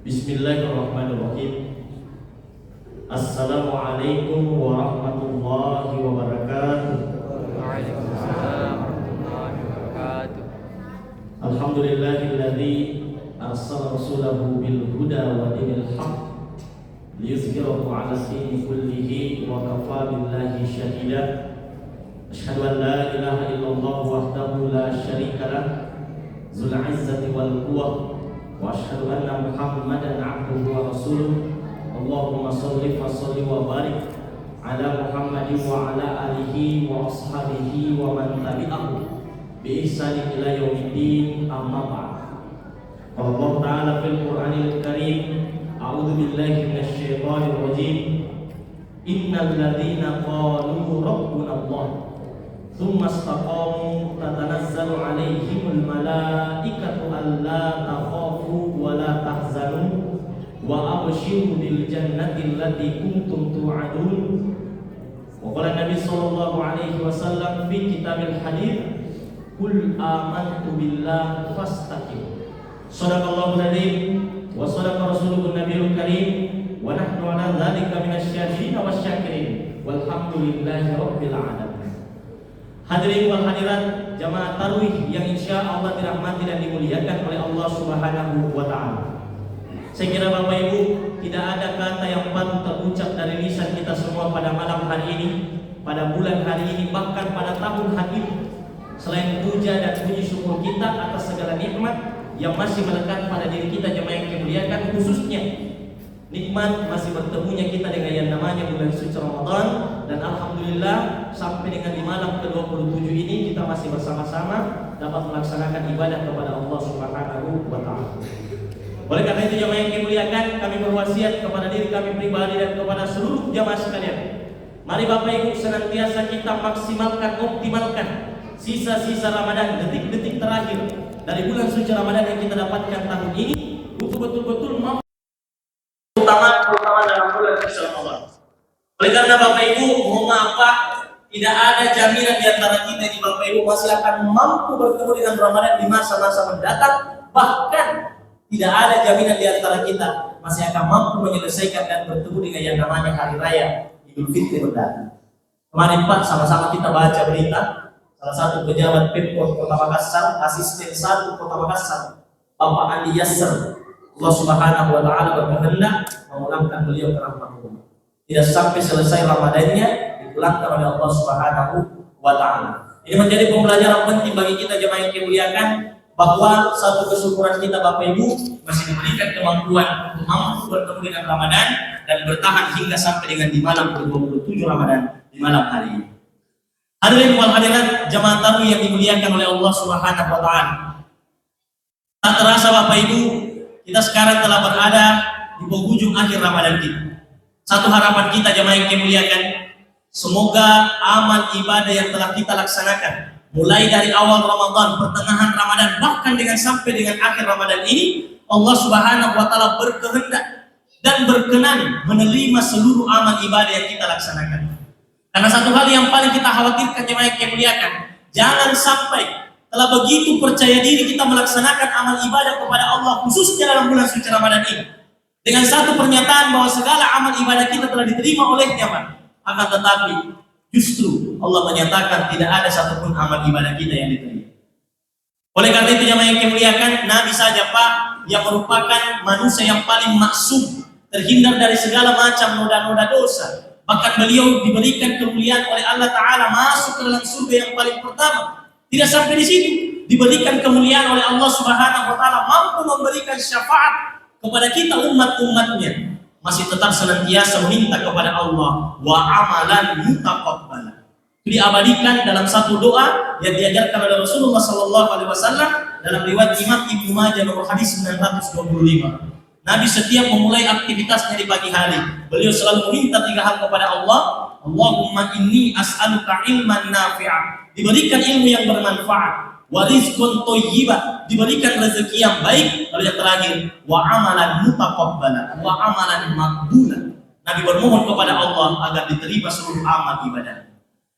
Bismillahirrahmanirrahim. Assalamualaikum warahmatullahi wabarakatuh. Waalaikumsalam warahmatullahi wabarakatuh. Alhamdulillahilladzi arsala rasulahu bil huda wa dinil haqq liyuzhirahu 'ala dini kullihi wa kafa billahi shahida. Asyhadu an la ilaha illallah wahdahu la syarika lah, dzul 'izzati wal quwwah, wa asyhadu anna Muhammadan 'abduhu wa rasuluh. Allahumma shalli wa sallim wa barik ala Muhammadin wa ala alihi wa ashabihi wa man tabi'ahu bi ihsanin ila yaumiddin, amma ba'd. Allah Ta'ala fil Qur'anil Karim, a'udzu billahi minasy syaithanir rajim. Innal ladzina qalu rabbuna Allah tsumma istaqamu tatanazzalu 'alaihimul malaikatu alla takhafu wa la tahzanu wa abshiru bil jannati allati kuntum tu'adun. Wa qala Nabi sallallahu alaihi wasallam fi kitabil hadits, qul amantu billah fastaqim. Shadaqallahu adzim wa shadaqa rasuluhun nabiyul karim wa nahnu ala dzalika minasy syahidin wasyakirin walhamdulillahi rabbil alamin. Hadirin wal hadirat jamaah tarawih yang insyaallah dirahmati dan dimuliakan oleh Allah Subhanahu wa taala. Saya kira Bapak Ibu, tidak ada kata yang patut terucap dari lisan kita semua pada malam hari ini, pada bulan hari ini, bahkan pada tahun hari ini, selain puja dan puji syukur kita atas segala nikmat yang masih melekat pada diri kita jemaah yang dimuliakan, khususnya nikmat masih bertemunya kita dengan yang namanya bulan suci Ramadan. Dan alhamdulillah sampai dengan di malam ke-27 ini kita masih bersama-sama dapat melaksanakan ibadah kepada Allah Subhanahu wa taala. Oleh karena itu jemaah yang dimuliakan, kami berwasiat kepada diri kami pribadi dan kepada seluruh jamaah sekalian, mari Bapak Ibu senantiasa kita maksimalkan, optimalkan sisa-sisa Ramadan, detik-detik terakhir dari bulan suci Ramadan yang kita dapatkan tahun ini untuk betul-betul mampu terutama dalam bulan suci Ramadan. Oleh karena Bapak Ibu, mohon maaf Pak, tidak ada jaminan di antara kita ini Bapak Ibu masih akan mampu bertemu dengan Ramadan di masa-masa mendatang. Bahkan tidak ada jaminan di antara kita masih akan mampu menyelesaikan dan bertemu dengan yang namanya hari raya Idul Fitri mendatang. Kemarin Pak, sama-sama kita baca berita salah satu pejabat Pemkot Kota Makassar, asisten 1 Kota Makassar, Bapak Andi Yasser, Allah Subhanahu wa taala berkehendak memulangkan beliau ke rahmatullah. Tidak sampai selesai Ramadannya dipulangkan oleh Allah Subhanahu wa taala. Ini menjadi pembelajaran penting bagi kita jemaah yang dimuliakan, bahwa satu kesyukuran kita Bapak Ibu masih diberikan kemampuan untuk mampu bertemu dengan Ramadan dan bertahan hingga sampai dengan di malam ke-27 Ramadan, di malam hari ini. Hadirin wal hadirat jamaah tamu yang dimuliakan oleh Allah Subhanahu wa taala. Tak terasa Bapak Ibu, kita sekarang telah berada di penghujung akhir Ramadan kita. Satu harapan kita jamaah yang dimuliakan, semoga amal ibadah yang telah kita laksanakan mulai dari awal Ramadan, pertengahan Ramadan, bahkan dengan sampai dengan akhir Ramadan ini, Allah Subhanahu wa taala berkehendak dan berkenan menerima seluruh amal ibadah yang kita laksanakan. Karena satu hal yang paling kita khawatirkan jemaah yang dimuliakan, jangan sampai telah begitu percaya diri kita melaksanakan amal ibadah kepada Allah khususnya dalam bulan suci Ramadan ini dengan satu pernyataan bahwa segala amal ibadah kita telah diterima olehnya, Pak. Akan tetapi justru Allah menyatakan tidak ada satupun amal ibadah kita yang diterima. Oleh karena itu jemaah yang dimuliakan, Nabi saja Pak yang merupakan manusia yang paling maksum, terhindar dari segala macam noda-noda dosa. Bahkan beliau diberikan kemuliaan oleh Allah Ta'ala masuk ke dalam surga yang paling pertama. Tidak sampai di situ, diberikan kemuliaan oleh Allah Subhanahu wa taala mampu memberikan syafaat kepada kita umat-umatnya. Masih tetap senantiasa meminta kepada Allah wa amalan mutaqabbala. Diabadikan dalam satu doa yang diajarkan oleh Rasulullah sallallahu alaihi wasallam dalam riwayat Imam Ibnu Majah nomor hadis 925. Nabi setiap memulai aktivitasnya di pagi hari, beliau selalu meminta 3 hal kepada Allah. Allahumma inni as'aluka ilman nafi'ah, diberikan ilmu yang bermanfaat, wa rizqun thayyibah, diberikan rezeki yang baik, lalu yang terakhir wa amalan mutaqabbala, wa amalan maqbula, Nabi bermohon kepada Allah agar diterima seluruh amal ibadah.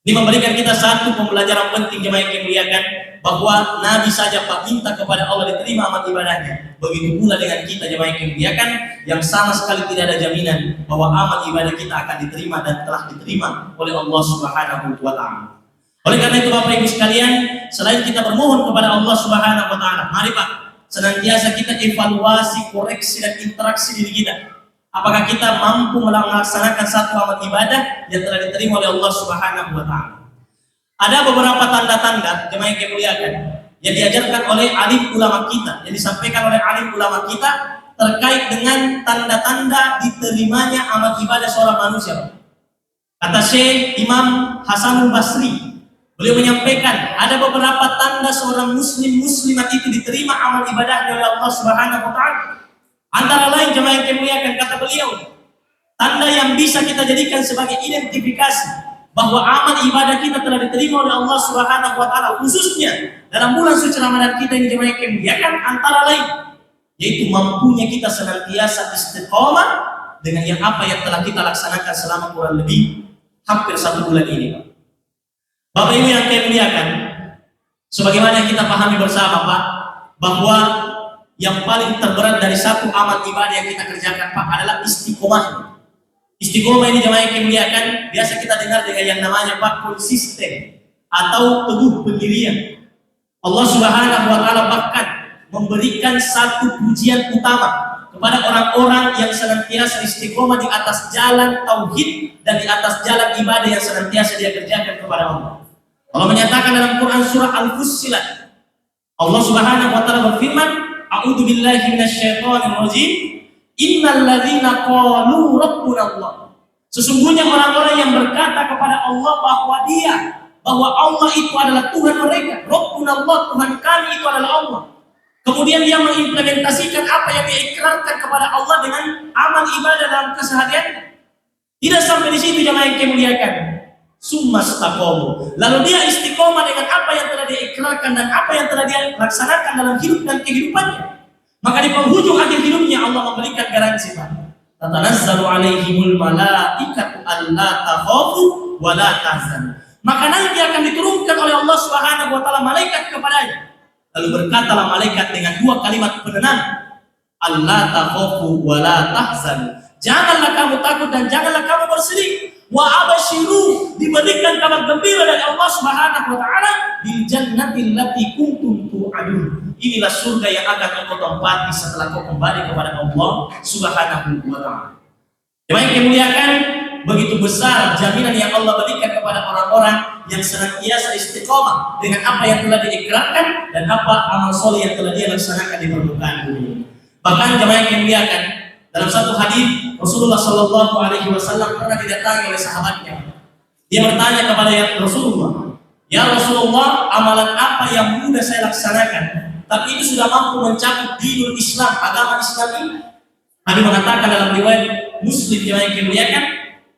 Ini memberikan kita satu pembelajaran penting jemaah yang dimuliakan, bahwa Nabi saja Pak minta kepada Allah diterima amal ibadahnya. Begitu pula dengan kita jemaah yang dimuliakan, yang sama sekali tidak ada jaminan bahwa amal ibadah kita akan diterima dan telah diterima oleh Allah Subhanahu wa taala. Oleh karena itu Bapak Ibu sekalian, selain kita bermohon kepada Allah Subhanahu wa taala, mari Pak senantiasa kita evaluasi, koreksi dan interaksi diri kita. Apakah kita mampu melaksanakan satu amal ibadah yang telah diterima oleh Allah Subhanahu wa taala? Ada beberapa tanda-tanda jemaah yang dimuliakan yang diajarkan oleh alim ulama kita, yang disampaikan oleh alim ulama kita terkait dengan tanda-tanda diterimanya amal ibadah seorang manusia. Kata Syekh Imam Hasanul Basri, beliau menyampaikan ada beberapa tanda seorang muslimat itu diterima amal ibadahnya oleh Allah Subhanahu wa taala. Antara lain jemaah yang dimuliakan, kata beliau, tanda yang bisa kita jadikan sebagai identifikasi bahwa amal ibadah kita telah diterima oleh Allah Subhanahu wa taala, khususnya dalam bulan suci Ramadan kita ini jemaah yang dimuliakan, antara lain yaitu mampunya kita senantiasa istiqomah dengan yang apa yang telah kita laksanakan selama kurang lebih hampir 1 bulan ini. Bapak Ibu yang dimuliakan, sebagaimana kita pahami bersama Pak, bahwa yang paling terberat dari satu amal ibadah yang kita kerjakan Pak adalah istiqomah. Istiqomah ini jemaah yang dimuliakan, biasa kita dengar dengan yang namanya Pak konsisten atau teguh pendirian. Allah Subhanahu wa taala bahkan memberikan satu pujian utama kepada orang-orang yang senantiasa istiqomah di atas jalan tauhid dan di atas jalan ibadah yang senantiasa dia kerjakan kepada Allah. Allah menyatakan dalam Quran surah Al-Fussilat, Allah Subhanahu wa taala berfirman, A'udzu billahi minasyaitonir rajim. Innal ladzina qalu rabbuna Allah. Sesungguhnya orang-orang yang berkata kepada Allah bahwa Allah itu adalah Tuhan mereka. Rabbuna Allah, Tuhan kami itu adalah Allah. Kemudian dia mengimplementasikan apa yang dia ikrarkan kepada Allah dengan amal ibadah dalam kesehariannya. Tidak sampai di situ jemaah yang dimuliakan. Summastaqamu. Lalu dia istiqomah dengan apa yang telah dia ikrarkan dan apa yang telah dia laksanakan dalam hidup dan kehidupannya. Maka di penghujung akhir hidupnya Allah memberikan garansi, Pak. Tatanazzalu alaihimul malaikatu alla takhafu wa la tahzanu. Maka nanti akan diturunkan oleh Allah Subhanahu wa taala malaikat kepadanya. Lalu berkatalah malaikat dengan 2 kalimat penenang, alla takhafu wa la tahzanu. Janganlah kamu takut dan janganlah kamu bersedih. Wa abashiru, diberikan kabar gembira dari Allah Subhanahu wa taala, bil jannati allati kuntum tu'adun. Inilah surga yang akan engkau tempati setelah kau kembali kepada Allah Subhanahu wa taala. Jemaah yang dimuliakan, begitu besar jaminan yang Allah berikan kepada orang-orang yang senantiasa istiqomah dengan apa yang telah diikrarkan dan apa amal soleh yang telah dia laksanakan di permukaan bumi. Bahkan jemaah yang dimuliakan, dalam satu hadis Rasulullah Shallallahu Alaihi Wasallam pernah didatangi oleh sahabatnya. Dia bertanya kepada Rasulullah, ya Rasulullah, amalan apa yang mudah saya laksanakan, tapi itu sudah mampu mencakup dinul Islam, agama Islam ini? Nabi mengatakan dalam riwayat Muslim yang dimuliakan,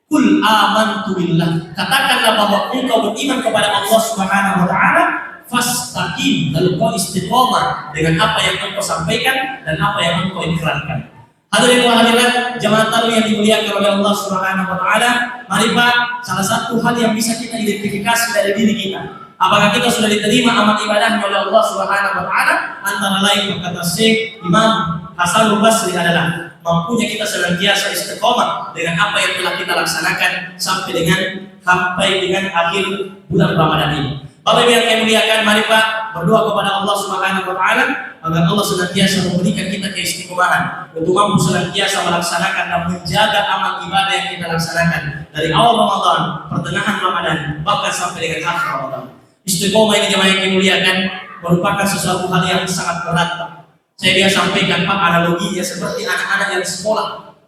Kul amantu billah. Katakanlah bahwa engkau beriman kepada Allah Subhanahu Wa Taala, fastaqim, lalu kau istiqomah dengan apa yang engkau sampaikan dan apa yang engkau ikrarkan. Hadirin wa hadirat jemaah tarawih yang dimuliakan oleh Allah Subhanahu wa taala, mari Pak, salah satu hal yang bisa kita identifikasi dari diri kita, apakah kita sudah diterima amal ibadahnya oleh Allah Subhanahu wa taala, antara lain kata Syekh Imam Hasanul Basri adalah mampunya kita senantiasa istiqomah dengan apa yang telah kita laksanakan sampai dengan akhir bulan Ramadan ini. Bapak Ibu yang dimuliakan, mari Pak berdoa kepada Allah Subhanahu wa taala agar Allah senantiasa memberikan kita keistiqomahan untuk mampu senantiasa melaksanakan dan menjaga amal ibadah yang kita laksanakan dari awal Ramadan, pertengahan Ramadan, bahkan sampai dengan akhir Ramadan. Istiqomah ini jemaah yang dimuliakan merupakan sesuatu hal yang sangat berat, Pak. Saya sampaikan Pak analoginya seperti anak-anak yang sekolah.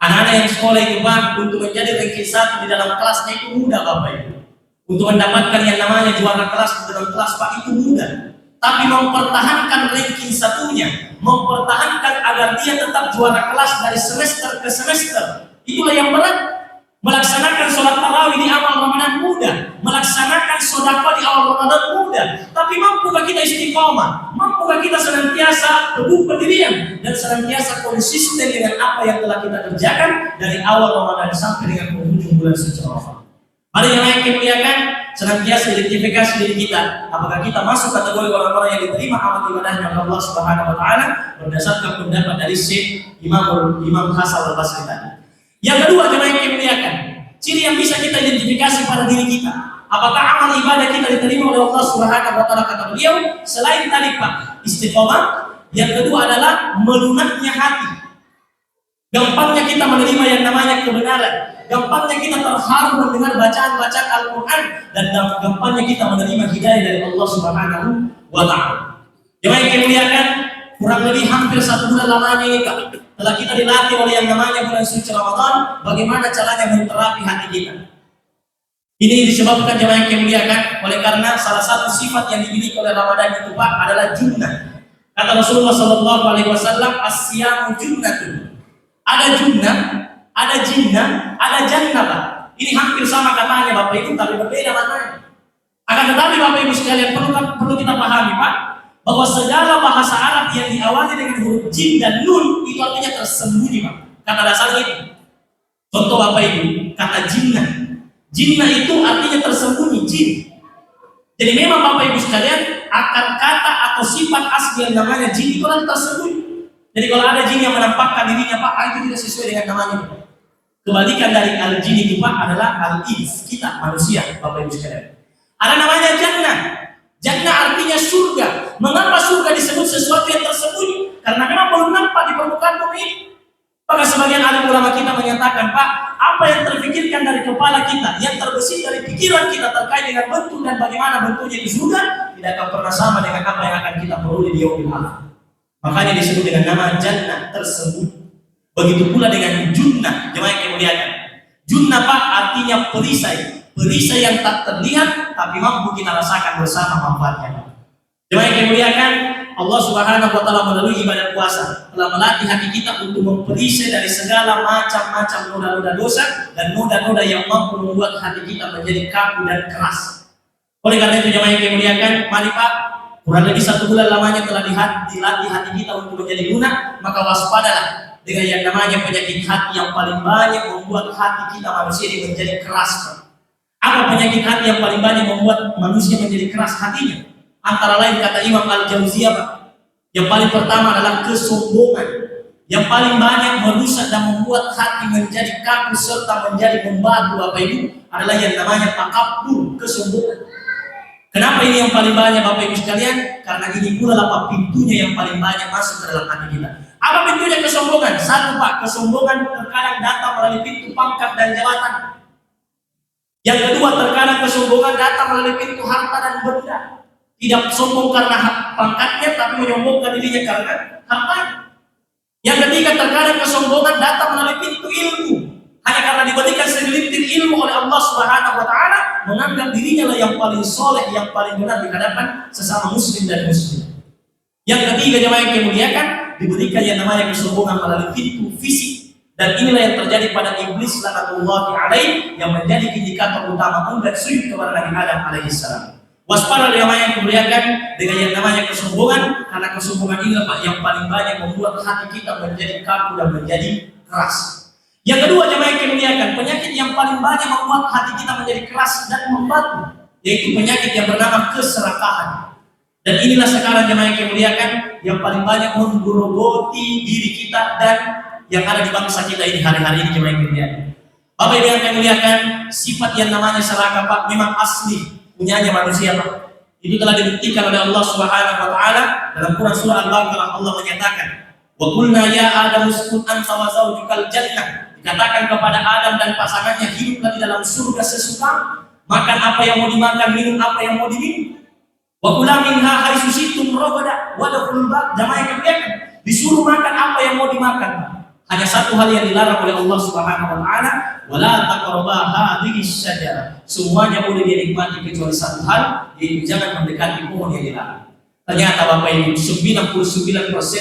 Anak-anak yang sekolah itu Pak, untuk menjadi ranking 1 di dalam kelasnya itu mudah Bapak Ibu. Untuk mendapatkan yang namanya juara kelas di dalam kelas Pak itu mudah. Tapi mempertahankan ranking 1-nya, mempertahankan agar dia tetap juara kelas dari semester ke semester, itulah yang berat. Melaksanakan sholat tarawih di awal Ramadan mudah, melaksanakan sedekah di awal Ramadan mudah. Tapi mampukah kita istiqomah? Mampukah kita senantiasa teguh pendirian dan senantiasa konsisten dengan apa yang telah kita kerjakan dari awal Ramadan sampai dengan penghujung bulan suci Ramadan? Mari yang lain kemuliakan, senantiasa identifikasi diri kita. Apakah kita masuk kategori orang-orang yang diterima amal ibadahnya oleh Allah Subhanahu Wa Taala berdasarkan pendapat dari Syekh Imam Hasan Al-Basri tadi. Yang kedua, jemaah yang dimuliakan, ciri yang bisa kita identifikasi pada diri kita, apakah amal ibadah kita diterima oleh Allah Subhanahu Wa Taala, kata beliau, selain tadi Pak istiqomah, yang kedua adalah melunaknya hati. Gampangnya kita menerima yang namanya kebenaran, gampangnya kita terharu mendengar bacaan-bacaan Al-Quran, dan gampangnya kita menerima hidayah dari Allah Subhanahu Wa Taala. Jemaah yang dimuliakan, kurang lebih hampir 1 bulan lamanya ini Kak, telah kita dilatih oleh yang namanya bulan suci Ramadan, bagaimana caranya menterapi hati kita. Ini disebabkan jemaah yang dimuliakan oleh karena salah satu sifat yang dimiliki oleh Ramadan itu Pak adalah junnah. Kata Rasulullah SAW, as-siyamu junnatun. Ada junnah, ada jinnah, ada jannah Pak. Ini hampir sama katanya Bapak Ibu, tapi berbeda maknanya. Akan tetapi Bapak Ibu sekalian perlu kita pahami Pak, bahwa segala bahasa Arab yang diawali dengan huruf jim dan nun itu artinya tersembunyi Pak. Kata dasarnya itu. Contoh Bapak Ibu, kata jinnah. Jinnah itu artinya tersembunyi, jin. Jadi memang Bapak Ibu sekalian, akar kata atau sifat asli yang namanya jin itu kan tersembunyi. Jadi kalau ada jin yang menampakkan dirinya Pak, itu tidak sesuai dengan namanya. Kebalikan dari al-jin itu Pak adalah al-ins, kita manusia Bapak Ibu sekalian. Ada namanya jannah. Jannah artinya surga. Mengapa surga disebut sesuatu yang tersembunyi? Karena memang belum nampak di permukaan bumi ini. Maka sebagian alim ulama kita menyatakan, Pak, apa yang terfikirkan dari kepala kita, yang terbesit dari pikiran kita terkait dengan bentuk dan bagaimana bentuknya di surga, tidak akan pernah sama dengan apa yang akan kita peroleh di yaumil akhir. Makanya disebut dengan nama jannah, tersembunyi. Begitu pula dengan junnah, jemaah yang dimuliakan. Junnah Pak artinya perisai. Perisai yang tak terlihat tapi mampu kita rasakan bersama manfaatnya. Jemaah yang dimuliakan, Allah Subhanahu Wa Taala melalui ibadah puasa telah melatih hati kita untuk memperisai dari segala macam-macam noda-noda dosa dan noda-noda yang mampu membuat hati kita menjadi kaku dan keras. Oleh karena itu jemaah yang dimuliakan, mari Pak, kurang lebih 1 bulan lamanya telah dilatih hati kita untuk menjadi lunak, maka waspadalah dengan yang namanya penyakit hati yang paling banyak membuat hati kita manusia ini menjadi keras Pak. Apa penyakit hati yang paling banyak membuat manusia menjadi keras hatinya? Antara lain kata Imam Al-Jauziyah Pak, yang paling pertama adalah kesombongan. Yang paling banyak merusak dan membuat hati menjadi kaku serta menjadi membatu Bapak Ibu adalah yang namanya takabbur, kesombongan. Kenapa ini yang paling banyak Bapak Ibu sekalian? Karena ini pula apa pintunya yang paling banyak masuk ke dalam hati kita. Apa pintunya kesombongan? Satu Pak, kesombongan terkadang datang melalui pintu pangkat dan jabatan. Yang kedua, terkadang kesombongan datang melalui pintu harta dan benda. Tidak sombong karena pangkatnya, tapi menyombongkan dirinya karena harta. Yang ketiga, terkadang kesombongan datang melalui pintu ilmu. Hanya karena diberikan segelintir ilmu oleh Allah Subhanahu Wa Taala, menganggap dirinya lah yang paling soleh, yang paling benar di hadapan sesama muslim dan muslim. Yang ketiga, jemaah yang dimuliakan, diberikan yang namanya kesombongan melalui pintu fisik. Dan inilah yang terjadi pada iblis laknatullahi alaih yang menjadi indikator utama enggan sujud kepada Nabi Adam alaihissalam. Waspada jemaah yang dimuliakan dengan yang namanya kesombongan, karena kesombongan ini Pak yang paling banyak membuat hati kita menjadi kaku dan menjadi keras. Yang kedua jemaah yang dimuliakan, penyakit yang paling banyak membuat hati kita menjadi keras dan membatu, yaitu penyakit yang bernama keserakahan. Dan inilah sekarang jemaah yang dimuliakan yang paling banyak menggerogoti diri kita dan yang ada di bangsa kita ini hari-hari ini jemaah yang dimuliakan. Bapak Ibu yang dimuliakan, sifat yang namanya serakah Pak memang asli punyanya manusia Pak. Itu telah dibuktikan oleh Allah Subhanahu Wa Taala dalam Quran surah Al-Baqarah. Allah menyatakan, "Wa qulna ya Adam uskun anta wa zawjukal jannah." Dikatakan kepada Adam dan pasangannya, hiduplah di dalam surga sesuka, makan apa yang mau dimakan, minum apa yang mau diminum. Wa kula minha haitsu syi'tum ragada wa dakhulul bab. Jamaah yang dimuliakan, disuruh makan apa yang mau dimakan. Hanya satu hal yang dilarang oleh Allah Subhanahu Wa Taala, wala taqrabu hadhihi syajarah. Semuanya boleh dinikmati kecuali satu hal, yaitu jangan mendekati pohon yang dilarang. Ternyata Bapak Ibu 99%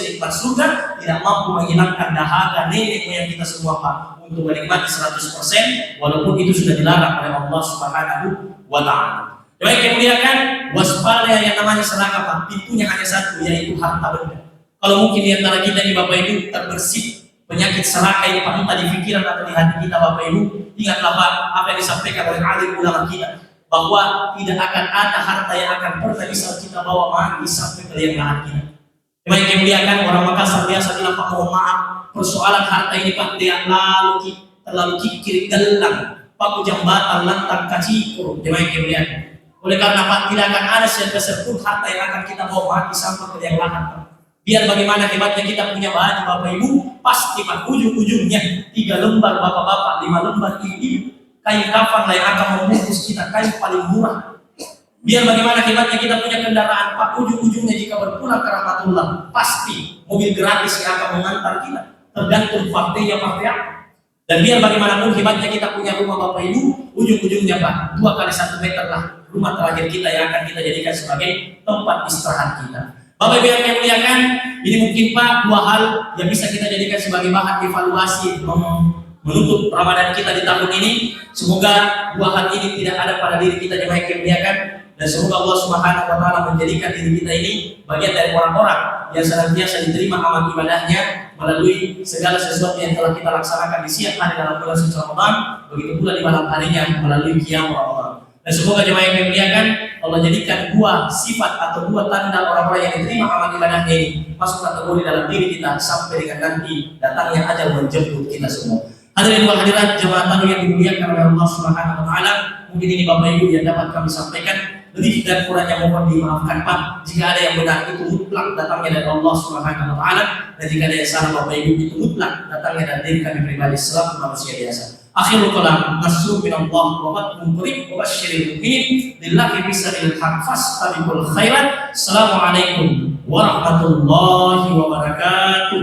nikmat surga tidak mampu menghilangkan dahaga nenek moyang kita semua Pak untuk menikmati 100% walaupun itu sudah dilarang oleh Allah Subhanahu wa taala. Baik kemuliakan, waspada yang namanya serakah Pak, pintunya hanya satu yaitu harta benda. Kalau mungkin di antara kita ini Bapak Ibu terbersih penyakit serakah ini Pak, entah di pikiran atau di hati kita Bapak Ibu, ingatlah Pak apa yang disampaikan oleh alim ulama kita, bahwa tidak akan ada harta yang akan pernah bisa kita bawa mati sampai ke liang lahat kita. Yang kemuliakan, orang Makassar biasa bilang Pak, mohon maaf, persoalan harta ini Pak dia terlalu kikir gelang, Pak jambatan lantang kacikur. Yang kemuliakan, oleh karena Pak tidak akan ada sepeserpun harta yang akan kita bawa mati sampai ke liang lahat Pak. Biar bagaimana hebatnya kita punya baju Bapak Ibu, pasti Pak ujung-ujungnya 3 lembar bapak-bapak, 5 lembar ibu-ibu. Kain kafan yang akan membungkus kita, kain paling murah. Biar bagaimana hebatnya kita punya kendaraan Pak, ujung-ujungnya jika berpulang ke rahmatullah, pasti mobil gratis yang akan mengantar kita, tergantung partainya partai apa. Dan biar bagaimanapun hebatnya kita punya rumah Bapak Ibu, ujung-ujungnya Pak 2 kali 1 meter lah rumah terakhir kita yang akan kita jadikan sebagai tempat istirahat kita. Bapak Ibu yang saya muliakan, ini mungkin Pak 2 hal yang bisa kita jadikan sebagai bahan evaluasi menutup Ramadan kita di tahun ini. Semoga 2 hal ini tidak ada pada diri kita jemaah yang muliakan, dan semoga Allah Subhanahu wa taala menjadikan diri kita ini bagian dari orang-orang yang senantiasa diterima amal ibadahnya melalui segala sesuatu yang telah kita laksanakan di siang hari dalam bulan suci Ramadan, begitu pula di malam harinya melalui qiyam Ramadan. Dan semoga jemaah yang muliakan, Allah jadikan 2 sifat atau 2 tanda orang-orang yang diterima amal ibadahnya ini masuk kategori dalam diri kita sampai dengan nanti datangnya ajal menjemput kita semua. Hadirin wal hadirat jemaah tamu yang dimuliakan oleh Allah Subhanahu wa taala, mungkin ini Bapak Ibu yang dapat kami sampaikan. Lebih dan kurangnya mohon dimaafkan Pak. Jika ada yang benar itu mutlak datangnya dari Allah Subhanahu wa taala, dan jika ada yang salah Bapak Ibu itu mutlak datangnya dari diri kami pribadi selaku manusia biasa. Akhirul kalam, nasru min Allah wa fathun qarib wa basyiril mu'minin lillahi bisaril haq fastabiqul khairat. Assalamualaikum warahmatullahi wabarakatuh.